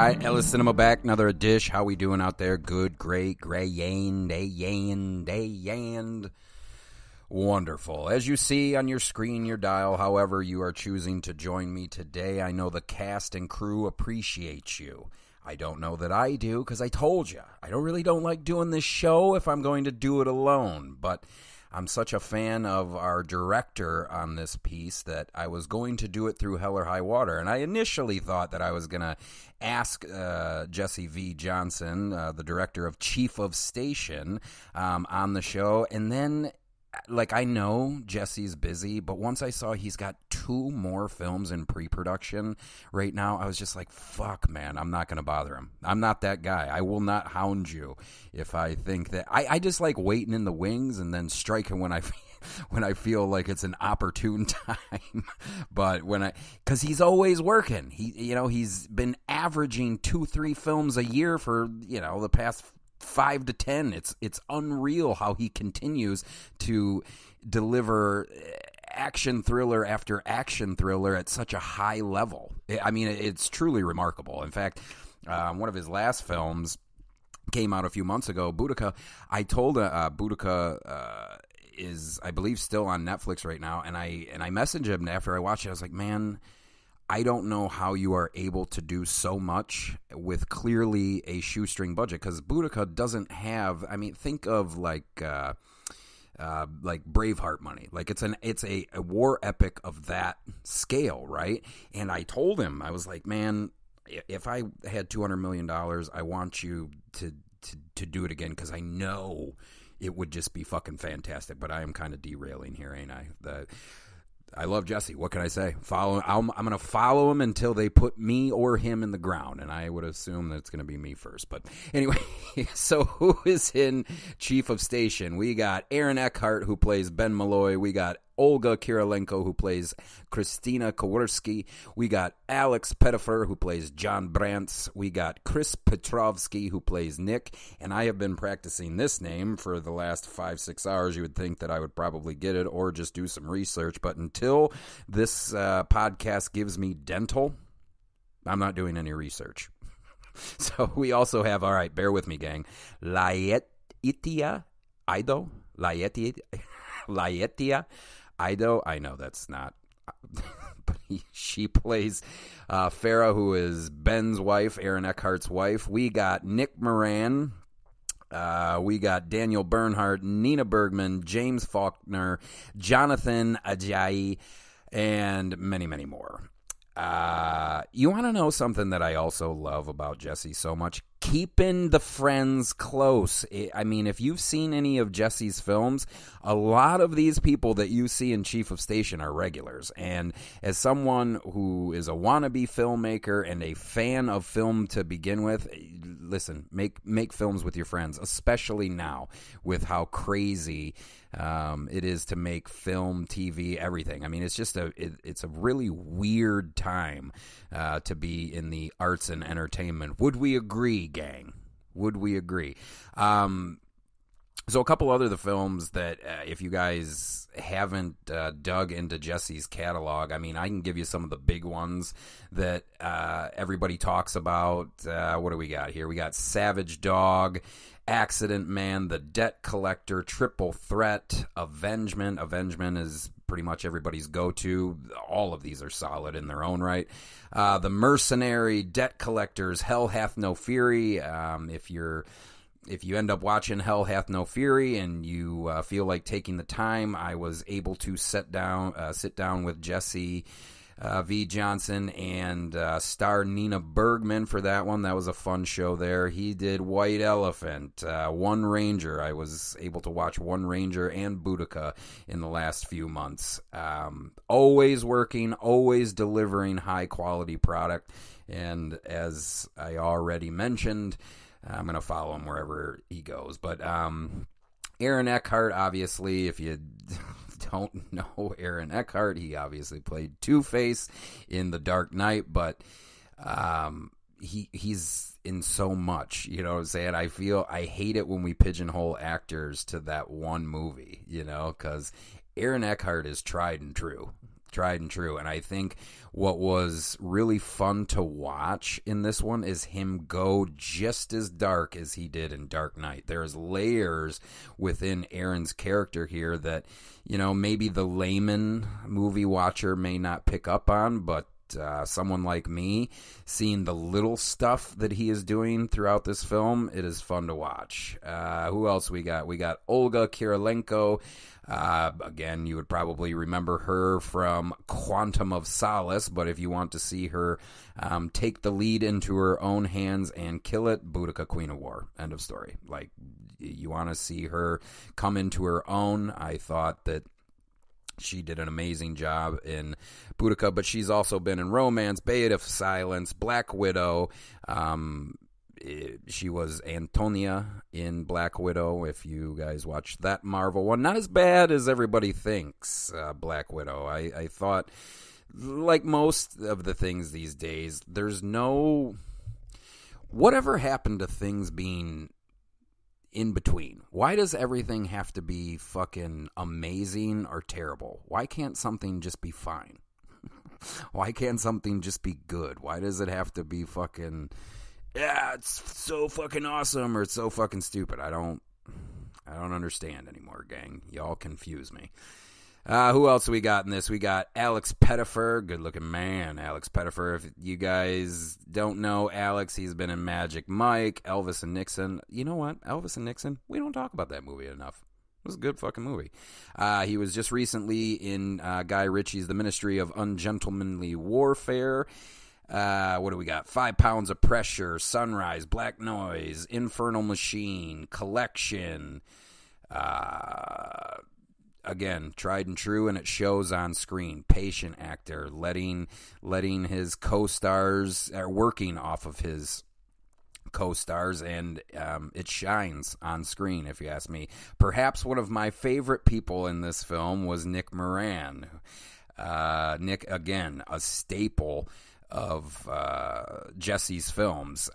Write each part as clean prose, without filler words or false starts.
right, Ellis Cinema back, another dish. How we doing out there? Good, great, grand, wonderful. As you see on your screen, your dial, however you are choosing to join me today, I know the cast and crew appreciate you. I don't know that I do, because I told you, I don't like doing this show if I'm going to do it alone, but I'm such a fan of our director on this piece that I was going to do it through Hell or High Water. And I initially thought that I was going to ask Jesse V. Johnson, the director of Chief of Station, on the show. And then, I know Jesse's busy, but once I saw he's got 2 more films in pre-production right now, I was just like, fuck, man, I'm not going to bother him. I'm not that guy. I will not hound you if I think that... I just like waiting in the wings and then striking when I feel like it's an opportune time. But because he's always working. He's been averaging 2-3 films a year for, the past 5 to 10. It's unreal how he continues to deliver action thriller after action thriller at such a high level. I mean, it's truly remarkable. In fact, one of his last films came out a few months ago, Boudica. I told Boudica is, I believe, still on Netflix right now, and I messaged him after I watched it. I was like, man, I don't know how you are able to do so much with clearly a shoestring budget, because Boudica doesn't have. I mean, think of like Braveheart money. Like it's a war epic of that scale, right? And I told him, I was like, man, if I had $200 million, I want you to do it again, because I know it would just be fucking fantastic. But I am kind of derailing here, ain't I? I love Jesse. What can I say? Follow. I'm going to follow him until they put me or him in the ground, and I would assume that it's going to be me first. But anyway, so who is in Chief of Station? We got Aaron Eckhart, who plays Ben Malloy. We got Olga Kurylenko, who plays Christina Kowarski. We got Alex Pettyfer, who plays John Brantz. We got Chris Petrovski, who plays Nick. And I have been practicing this name for the last 5-6 hours. You would think that I would probably get it or just do some research. But until this podcast gives me dental, I'm not doing any research. So we also have, all right, bear with me, gang, Laetitia, Eido, Laetitia, Eido, I know that's not, but she plays Farah, who is Ben's wife, Aaron Eckhart's wife. We got Nick Moran. We got Daniel Bernhardt, Nina Bergman, James Faulkner, Jonathan Ajayi, and many, many more. You want to know something that I also love about Jesse so much? Keeping the friends close. I mean, if you've seen any of Jesse's films, a lot of these people that you see in Chief of Station are regulars. And as someone who is a wannabe filmmaker and a fan of film to begin with, listen, make films with your friends, especially now with how crazy it is to make film, TV, everything. I mean, it's just it's a really weird time to be in the arts and entertainment. Would we agree, gang? Would we agree? So a couple other the films that if you guys haven't dug into Jesse's catalog, I mean, I can give you some of the big ones that everybody talks about. What do we got here? We got Savage Dog, Accident Man, The Debt Collector, Triple Threat, Avengement. Avengement is pretty much everybody's go-to. All of these are solid in their own right. The Mercenary, Debt Collectors, Hell Hath No Fury. If you end up watching Hell Hath No Fury and you feel like taking the time, I was able to sit down with Jesse V. Johnson and star Nina Bergman for that one. That was a fun show there. He did White Elephant, One Ranger. I was able to watch One Ranger and Boudica in the last few months. Always working, always delivering high-quality product. And as I already mentioned, I'm going to follow him wherever he goes. But Aaron Eckhart, obviously, if you don't know Aaron Eckhart, he obviously played Two-Face in The Dark Knight, but he's in so much, you know what I'm saying? I hate it when we pigeonhole actors to that one movie, you know, because Aaron Eckhart is tried and true. Tried and true. And I think what was really fun to watch in this one is him go just as dark as he did in Dark Knight. There's layers within Aaron's character here that, maybe the layman movie watcher may not pick up on, but someone like me, seeing the little stuff that he is doing throughout this film, it is fun to watch. Who else we got? We got Olga Kurylenko. Again, you would probably remember her from Quantum of Solace, but if you want to see her take the lead into her own hands and kill it, Boudica, Queen of War. End of story. Like, you want to see her come into her own. I thought that she did an amazing job in Boudica, but she's also been in Romance, Bait of Silence, Black Widow. She was Antonia in Black Widow, if you guys watched that Marvel one. Not as bad as everybody thinks, Black Widow. I thought, like most of the things these days, there's no... Whatever happened to things being in between? Why does everything have to be fucking amazing or terrible? Why can't something just be fine? Why can't something just be good? Why does it have to be fucking... Yeah, it's so fucking awesome, or it's so fucking stupid. I don't understand anymore, gang. Y'all confuse me. Who else we got in this? We got Alex Pettyfer, good-looking man, Alex Pettyfer. If you guys don't know Alex, he's been in Magic Mike, Elvis and Nixon. You know what? Elvis and Nixon, we don't talk about that movie enough. It was a good fucking movie. He was just recently in Guy Ritchie's The Ministry of Ungentlemanly Warfare. What do we got? 5 Pounds of Pressure, Sunrise, Black Noise, Infernal Machine, Collection. Again, tried and true, and it shows on screen. Patient actor, letting his co-stars, working off of his co-stars, and it shines on screen, if you ask me. Perhaps one of my favorite people in this film was Nick Moran. Nick, again, a staple of Jesse's films.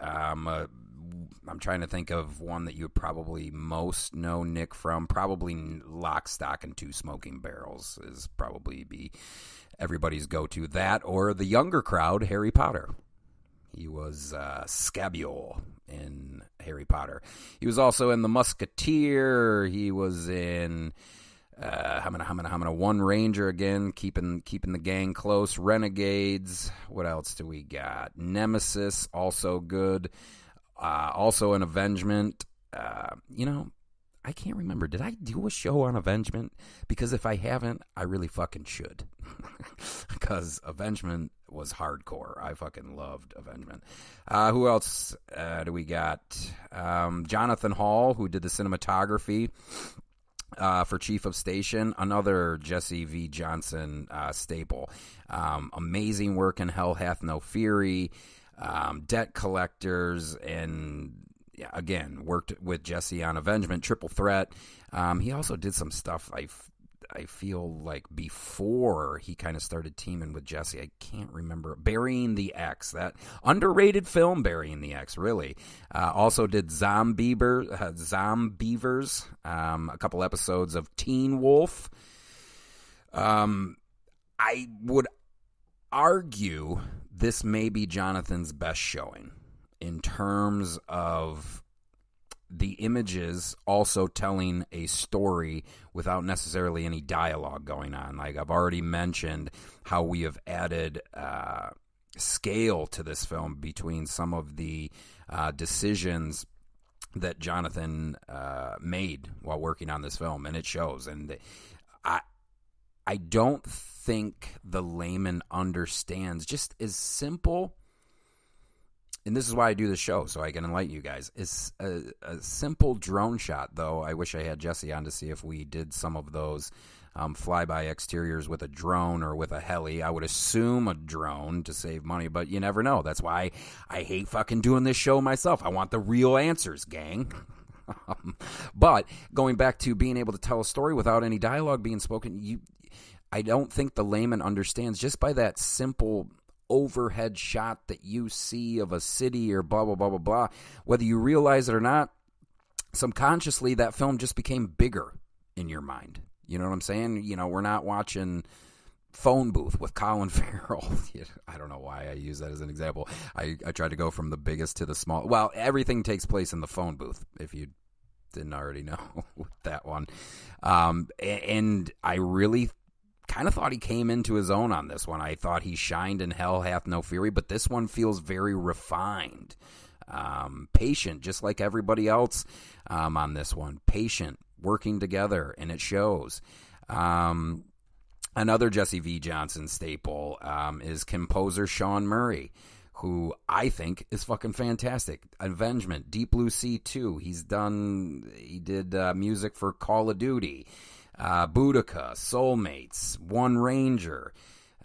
I'm trying to think of one that you would probably most know Nick from. Probably Lock, Stock, and Two Smoking Barrels is probably be everybody's go-to. That or the younger crowd, Harry Potter. He was Scabule in Harry Potter. He was also in The Musketeer. He was in Hamina One Ranger again, keeping the gang close. Renegades. What else do we got? Nemesis, also good. Also an Avengement. I can't remember. Did I do a show on Avengement? Because if I haven't, I really fucking should. Because Avengement was hardcore. I fucking loved Avengement. Who else do we got? Jonathan Hall, who did the cinematography for Chief of Station. Another Jesse V. Johnson staple. Amazing work in Hell Hath No Fury. Debt Collectors, and again, worked with Jesse on Avengement, Triple Threat. He also did some stuff I feel like before he kind of started teaming with Jesse. I can't remember. Burying the X, that underrated film, Burying the X, really. Also did Zombievers, a couple episodes of Teen Wolf. I would argue this may be Jonathan's best showing in terms of the images also telling a story without necessarily any dialogue going on. Like I've already mentioned how we have added scale to this film between some of the decisions that Jonathan made while working on this film, and it shows. And I don't think the layman understands just as simple, and this is why I do the show, so I can enlighten you guys. It's a simple drone shot, though. I wish I had Jesse on to see if we did some of those flyby exteriors with a drone or with a heli. I would assume a drone to save money, but you never know. That's why I hate fucking doing this show myself. I want the real answers, gang. But going back to being able to tell a story without any dialogue being spoken, I don't think the layman understands just by that simple overhead shot that you see of a city or blah, blah, blah, blah, blah. Whether you realize it or not, subconsciously that film just became bigger in your mind. You know what I'm saying? You know, we're not watching phone booth with Colin Farrell. I don't know why I use that as an example. I tried to go from the biggest to the small. Well, everything takes place in the phone booth, if you didn't already know that one. And I really kind of thought he came into his own on this one. I thought he shined in Hell Hath No Fury, but this one feels very refined. Patient, just like everybody else on this one. Patient, working together, and it shows. Another Jesse V. Johnson staple is composer Sean Murray, who I think is fucking fantastic. Avengement, Deep Blue Sea 2. He did music for Call of Duty, Boudica, Soulmates, One Ranger,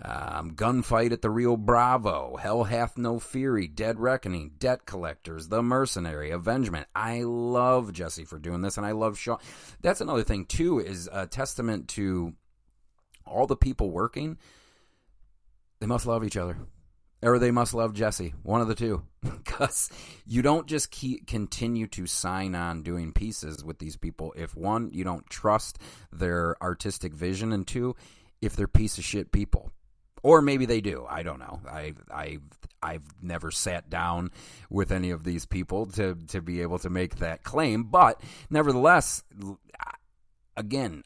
Gunfight at the Rio Bravo, Hell Hath No Fury, Dead Reckoning, Debt Collectors, The Mercenary, Avengement. I love Jesse for doing this, and I love Sean. That's another thing, too, is a testament to all the people working. They must love each other. Or they must love Jesse. One of the two. Because you don't just continue to sign on doing pieces with these people if, one, you don't trust their artistic vision, and two, if they're piece of shit people. Or maybe they do. I don't know. I've never sat down with any of these people to be able to make that claim. But nevertheless, again,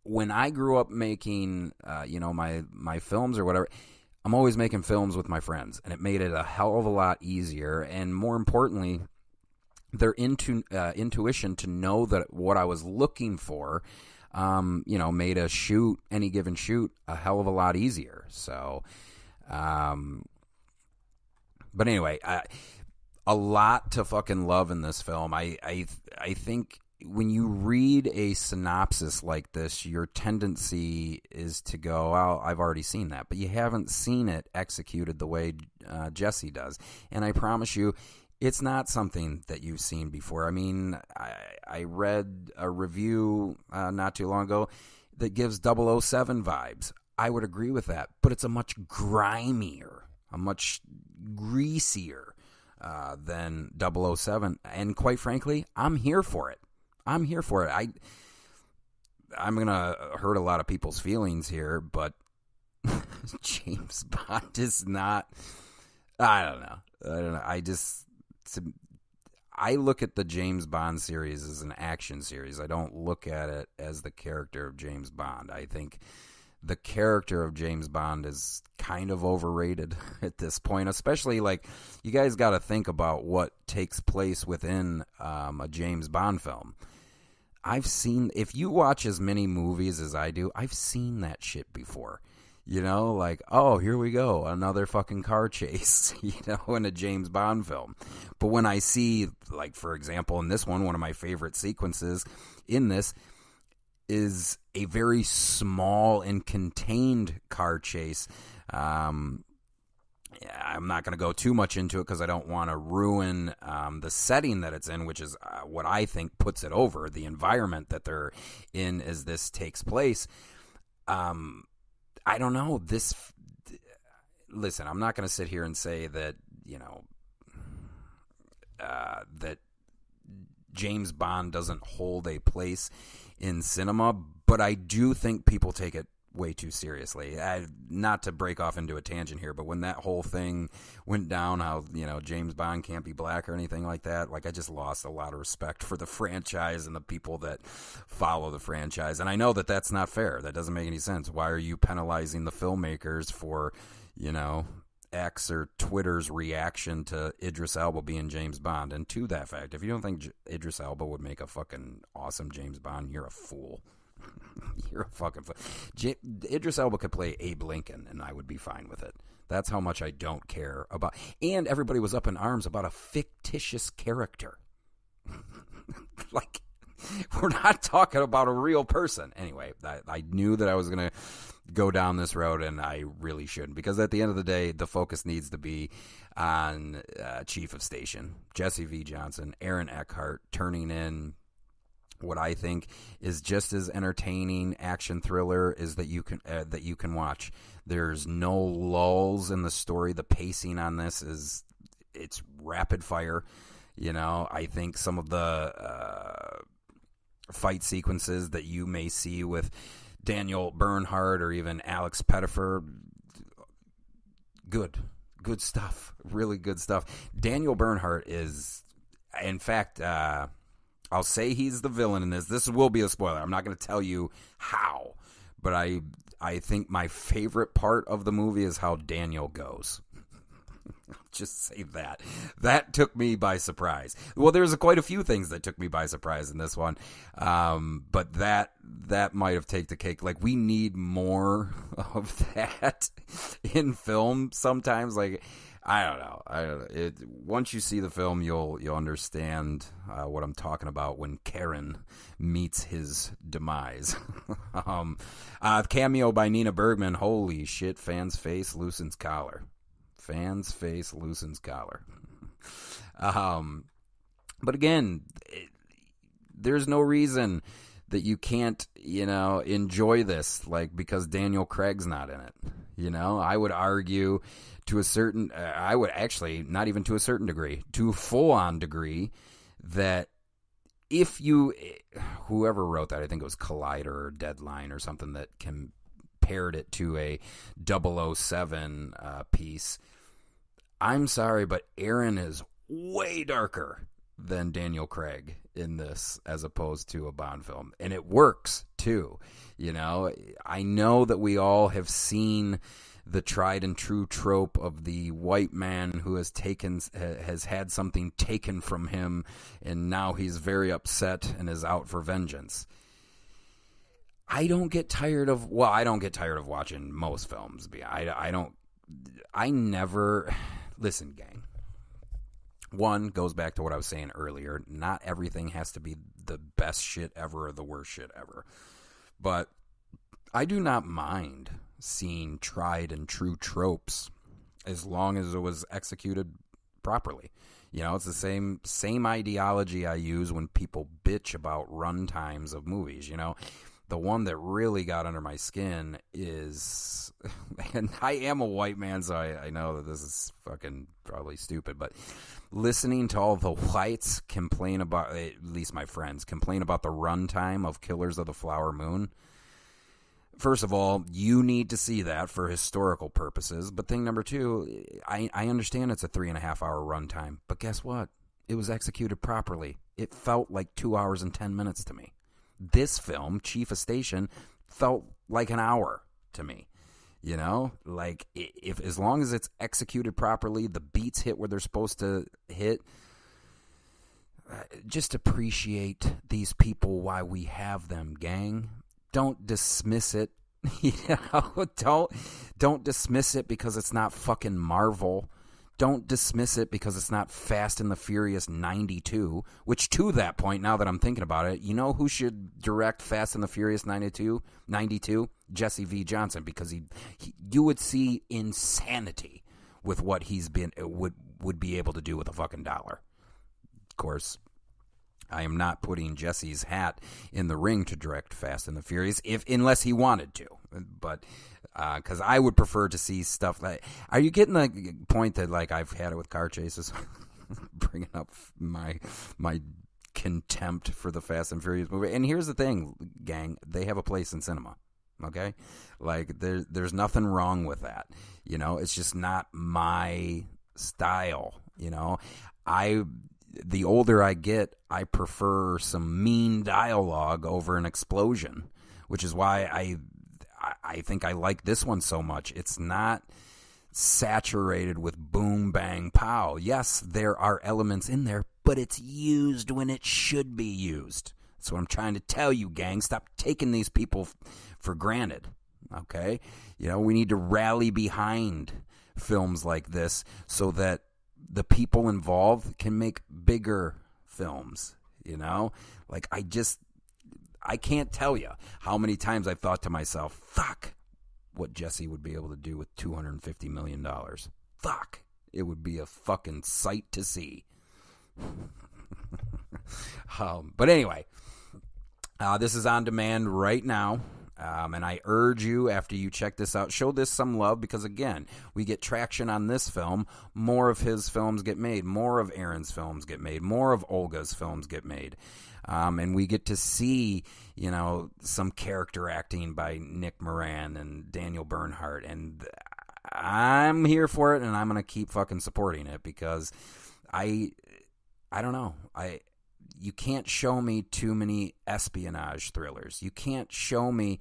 when I grew up making, my films or whatever, I'm always making films with my friends, and it made it a hell of a lot easier. And more importantly, their intuition to know that what I was looking for, made any given shoot a hell of a lot easier. So, but anyway, a lot to fucking love in this film. I think when you read a synopsis like this, your tendency is to go, "Oh, I've already seen that," but you haven't seen it executed the way Jesse does. And I promise you, it's not something that you've seen before. I mean, I read a review not too long ago that gives 007 vibes. I would agree with that, but it's a much grimier, a much greasier than 007. And quite frankly, I'm here for it. I'm going to hurt a lot of people's feelings here, but James Bond is not, I don't know. I look at the James Bond series as an action series. I don't look at it as the character of James Bond. I think the character of James Bond is kind of overrated at this point, especially you guys got to think about what takes place within a James Bond film. If you watch as many movies as I do, I've seen that shit before. Oh, here we go, another fucking car chase, in a James Bond film. But when I see, for example, in this one of my favorite sequences in this is a very small and contained car chase. I'm not going to go too much into it because I don't want to ruin the setting that it's in, which is what I think puts it over, the environment that they're in as this takes place. I don't know. Listen, I'm not going to sit here and say that, that James Bond doesn't hold a place in cinema, but I do think people take it way too seriously. Not to break off into a tangent here, but when that whole thing went down, how James Bond can't be black or anything like that, I just lost a lot of respect for the franchise and the people that follow the franchise. And I know that that's not fair. That doesn't make any sense. Why are you penalizing the filmmakers for X or Twitter's reaction to Idris Elba being James Bond? And to that fact, if you don't think Idris Elba would make a fucking awesome James Bond, you're a fool. You're a fucking fool. Idris Elba could play Abe Lincoln, and I would be fine with it. That's how much I don't care about. And everybody was up in arms about a fictitious character. We're not talking about a real person. Anyway, I knew that I was going to go down this road, and I really shouldn't, because at the end of the day, the focus needs to be on Chief of Station, Jesse V. Johnson, Aaron Eckhart, turning in what I think is just as entertaining action thriller is that you can watch. There's no lulls in the story. The pacing on this it's rapid fire. I think some of the fight sequences that you may see with Daniel Bernhardt or even Alex Pettyfer. Good stuff. Really good stuff. Daniel Bernhardt is, in fact, I'll say he's the villain in this. This will be a spoiler. I'm not going to tell you how, but I think my favorite part of the movie is how Daniel goes. I'll just say that. That took me by surprise. Well, there's quite a few things that took me by surprise in this one, but that might have taken the cake. Like, we need more of that in film sometimes. Like, I don't know. Once you see the film, you'll understand what I'm talking about when Karen meets his demise. Cameo by Nina Bergman. Holy shit! Fan's face loosens collar. Fan's face loosens collar. But again, there's no reason that you can't, enjoy this, like, because Daniel Craig's not in it. I would argue to a certain, I would actually, not even to a certain degree, to a full-on degree, that if you, whoever wrote that, I think it was Collider or Deadline or something that compared it to a 007 piece. I'm sorry, but Aaron is way darker than Daniel Craig in this as opposed to a Bond film. And it works, too. I know that we all have seen the tried and true trope of the white man who has had something taken from him, and now he's very upset and is out for vengeance. I don't get tired of watching most films. I never... Listen, gang. One goes back to what I was saying earlier. Not everything has to be the best shit ever or the worst shit ever. But I do not mind seeing tried and true tropes as long as it was executed properly. It's the same ideology I use when people bitch about run times of movies. The one that really got under my skin is, and I am a white man, so I know that this is fucking probably stupid, but listening to all the whites complain about, at least my friends, complain about the runtime of Killers of the Flower Moon. First of all, you need to see that for historical purposes, but thing number two, I understand it's a 3.5-hour runtime, but guess what? It was executed properly. It felt like 2 hours and 10 minutes to me. This film, Chief of Station, felt like an hour to me. Like, if as long as it's executed properly, the beats hit where they're supposed to hit. Just appreciate these people while we have them, gang. Don't dismiss it. Don't dismiss it because it's not fucking Marvel. Don't dismiss it because it's not Fast and the Furious 92, which, to that point, now that I'm thinking about it, you know who should direct Fast and the Furious 92? Jesse V. Johnson, because you would see insanity with what he's been would be able to do with a fucking dollar. Of course, I am not putting Jesse's hat in the ring to direct Fast and the Furious, unless he wanted to, but... Because I would prefer to see stuff like... Are you getting the point that, like, I've had it with car chases? Bringing up my contempt for the Fast and Furious movie. And here's the thing, gang. They have a place in cinema, okay? Like, there's nothing wrong with that. It's just not my style, The older I get, I prefer some mean dialogue over an explosion, which is why I think I like this one so much. It's not saturated with boom, bang, pow. Yes, there are elements in there, but it's used when it should be used. That's what I'm trying to tell you, gang. Stop taking these people for granted, okay? We need to rally behind films like this so that the people involved can make bigger films, Like, I can't tell you how many times I've thought to myself, fuck, what Jesse would be able to do with $250 million. Fuck, it would be a fucking sight to see. But anyway, this is on demand right now. And I urge you, after you check this out, show this some love, because, again, we get traction on this film. More of his films get made. More of Aaron's films get made. More of Olga's films get made. And we get to see, you know, some character acting by Nick Moran and Daniel Bernhardt. And I'm here for it, and I'm going to keep fucking supporting it, because I don't know. You can't show me too many espionage thrillers. You can't show me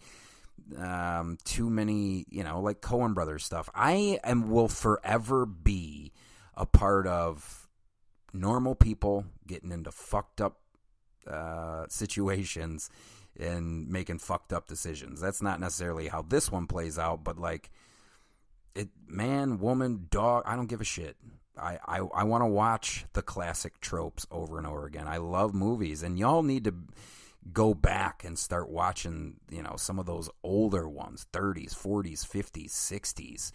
too many, you know, like Coen Brothers stuff. Will forever be a part of normal people getting into fucked up situations and making fucked up decisions. That's not necessarily how this one plays out, but like, man, woman, dog, I don't give a shit. I want to watch the classic tropes over and over again. I love movies, and y'all need to go back and start watching, you know, some of those older ones, 30s, 40s, 50s, 60s.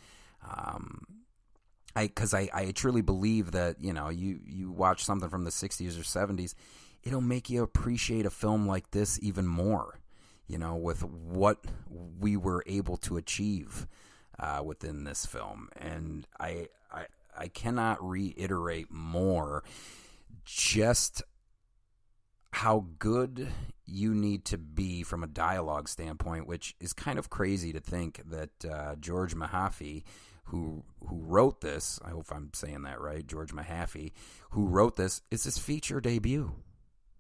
Because I truly believe that, you know, you watch something from the 60s or 70s, it'll make you appreciate a film like this even more, you know, with what we were able to achieve within this film. And I cannot reiterate more just how good you need to be from a dialogue standpoint, which is kind of crazy to think that George Mahaffey, who wrote this, I hope I'm saying that right, George Mahaffey, who wrote this, is his feature debut.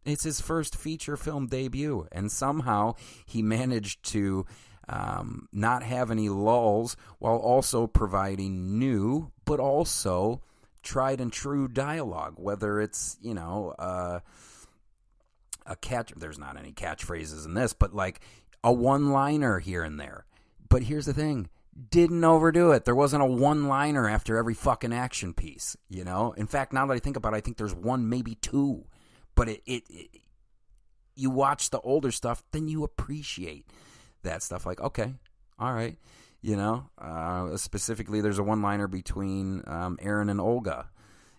It's his first feature film debut, and somehow he managed to not have any lulls while also providing new but also tried and true dialogue, whether it's, you know, a catch. There's not any catchphrases in this, but like a one-liner here and there. But here's the thing. Didn't overdo it. There wasn't a one-liner after every fucking action piece, you know? In fact, now that I think about it, I think there's one, maybe two. But it you watch the older stuff, then you appreciate that stuff. Like, okay, all right, you know. Specifically, there's a one-liner between Aaron and Olga,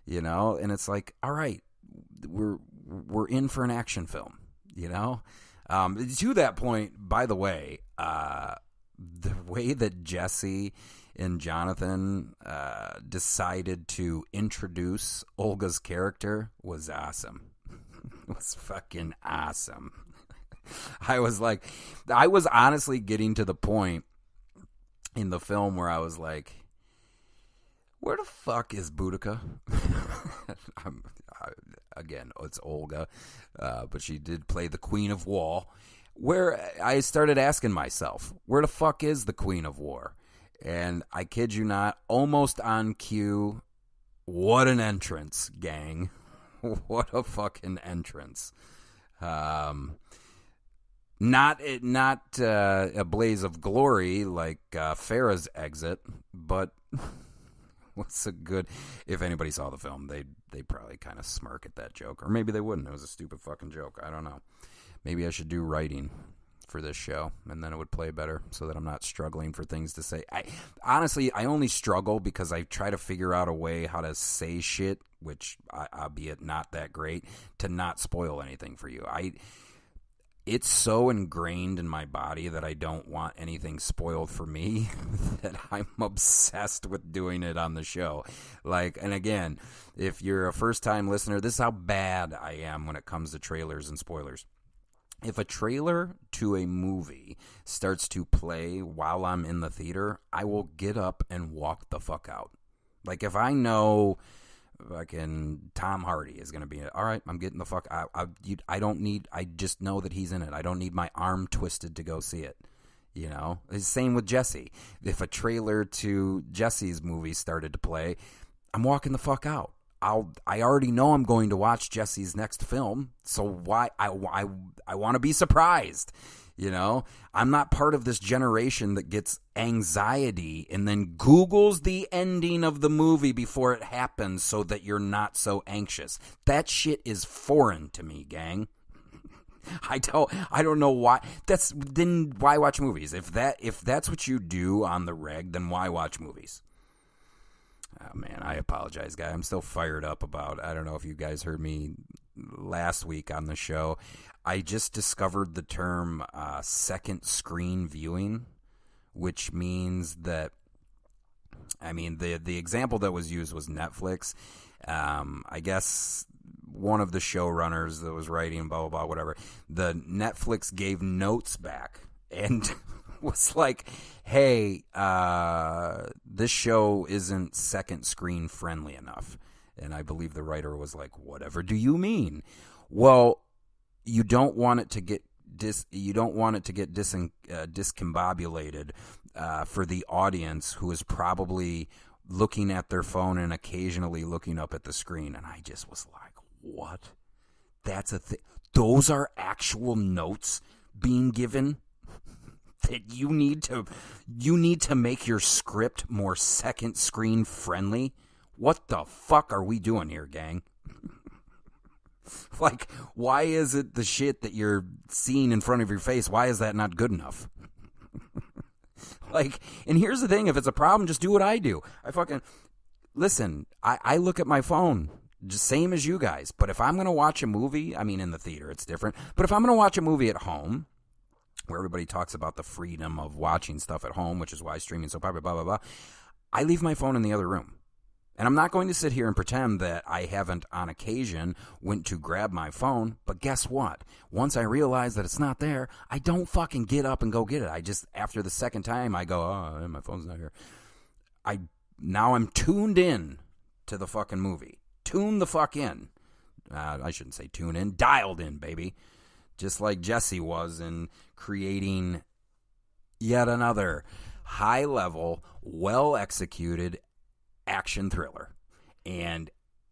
you know, and it's like, all right, we're in for an action film, you know. To that point, by the way, the way that Jesse and Jonathan decided to introduce Olga's character was awesome. It was fucking awesome. I was honestly getting to the point in the film where I was like, where the fuck is Boudica? Again, it's Olga, but she did play the Queen of War. Where I started asking myself, where the fuck is the Queen of War? And I kid you not, almost on cue, what an entrance, gang. What a fucking entrance. Not a blaze of glory like Farah's exit, but what's a good... If anybody saw the film, they'd probably kind of smirk at that joke. Or maybe they wouldn't. It was a stupid fucking joke. I don't know. Maybe I should do writing for this show, and then it would play better so that I'm not struggling for things to say. Honestly, I only struggle because I try to figure out a way how to say shit, which, albeit not that great, to not spoil anything for you. It's so ingrained in my body that I don't want anything spoiled for me that I'm obsessed with doing it on the show. Like, and again, if you're a first-time listener, this is how bad I am when it comes to trailers and spoilers. If a trailer to a movie starts to play while I'm in the theater, I will get up and walk the fuck out. Like, if I know fucking Tom Hardy is going to be in it, all right, I'm getting the fuck out. I don't need, I just know that he's in it. I don't need my arm twisted to go see it. You know? It's the same with Jesse. If a trailer to Jesse's movie started to play, I'm walking the fuck out. I already know I'm going to watch Jesse's next film, so why I want to be surprised, you know? I'm not part of this generation that gets anxiety and then Googles the ending of the movie before it happens so that you're not so anxious. That shit is foreign to me, gang. I don't know why. Then why watch movies? If that's what you do on the reg, then why watch movies? Oh, man, I apologize, guys. I'm still fired up about, I don't know if you guys heard me last week on the show. I just discovered the term second screen viewing, which means that, I mean, the example that was used was Netflix. I guess one of the showrunners that was writing, blah, blah, blah, whatever, the Netflix gave notes back and was like, hey, this show isn't second screen friendly enough. And I believe the writer was like, whatever do you mean? Well, you don't want it to get discombobulated for the audience, who is probably looking at their phone and occasionally looking up at the screen. And I just was like, what? That's a thing? Those are actual notes being given? That you need to make your script more second screen friendly? What the fuck are we doing here, gang? Like, why is it the shit that you're seeing in front of your face, why is that not good enough? Like, and here's the thing, if it's a problem, just do what I do. Listen, I look at my phone, just same as you guys, but if I'm going to watch a movie, I mean, in the theater, it's different, but if I'm going to watch a movie at home, where everybody talks about the freedom of watching stuff at home, which is why streaming is so popular, blah, blah, blah, I leave my phone in the other room. And I'm not going to sit here and pretend that I haven't, on occasion, went to grab my phone. But guess what? Once I realize that it's not there, I don't fucking get up and go get it. I just, after the second time, I go, oh, my phone's not here. Now I'm tuned in to the fucking movie. Tune the fuck in. I shouldn't say tune in. Dialed in, baby. Just like Jesse was in creating yet another high-level, well-executed action thriller. And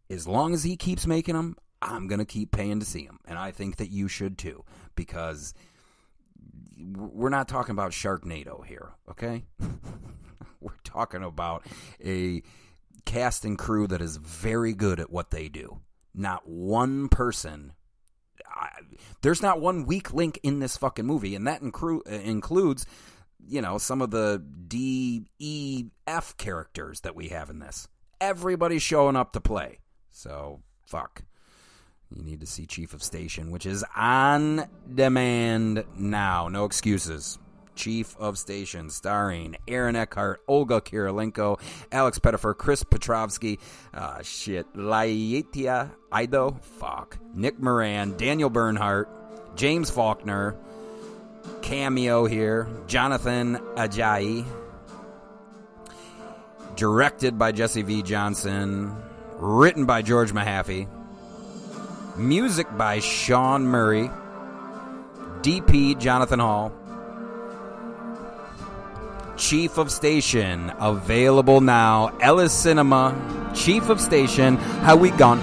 as long as he keeps making them, I'm going to keep paying to see them. And I think that you should too, because we're not talking about Sharknado here, okay? We're talking about a cast and crew that is very good at what they do. Not one person, there's not one weak link in this fucking movie, and that includes, you know, some of the D, E, F characters that we have in this. Everybody's showing up to play. So, fuck. You need to see Chief of Station, which is on demand now. No excuses. Chief of Station, starring Aaron Eckhart, Olga Kurylenko, Alex Pettyfer, Chris Petrovski, Laetitia, Eido, Nick Moran, Daniel Bernhardt, James Faulkner, cameo here, Jonathan Ajayi, directed by Jesse V. Johnson, written by George Mahaffey, music by Sean Murray, DP Jonathan Hall. Chief of Station, available now. Ellis Cinema, Chief of Station, how we gone?